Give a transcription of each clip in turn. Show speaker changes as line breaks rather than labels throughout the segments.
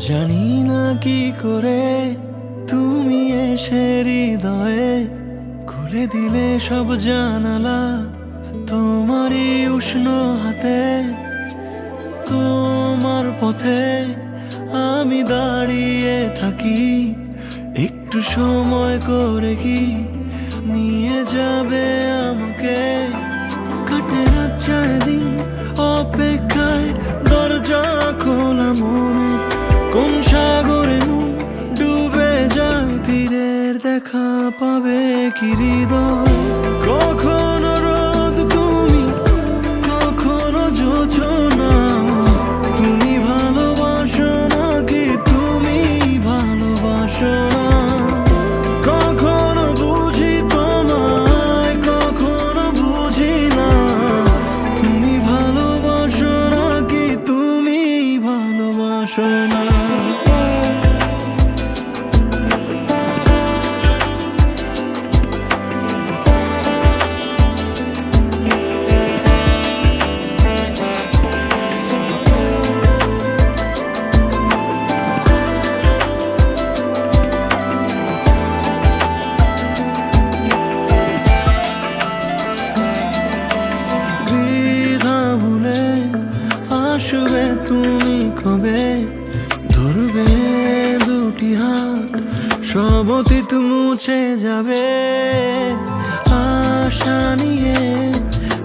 জানি না কি করে তুমি এসে হৃদয়ে খুলে দিলে সব জানালা, তোমারই উষ্ণ হাতে। তোমার পথে আমি দাঁড়িয়ে থাকি, একটু সময় করে কি নিয়ে যাবে আমাকে। কাটে রাত যায় দিন অপেক্ষায়, দরজা খোলা মনে, কোন সাগরে মন ডুবে যায়, তীরের দেখা পাবে কি হৃদয়। কখনো রোদ তুমি, কখনো জোছনা, তুমি ভালোবাসো নাকি তুমি ভালোবাসো না। কখনো বুঝি তোমায়, কখনো বুঝি না, তুমি ভালোবাসো নাকি তুমি ভালোবাসো না। আসবে তুমি কবে, ধরবে দুটি হাত, সব অতীত মুছে যাবে। আশা নিয়ে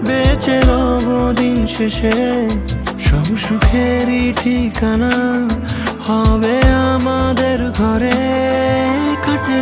বেঁচে রব দিন শেষে, সব সুখেরই ঠিকানা হবে আমাদের ঘরে। কাটে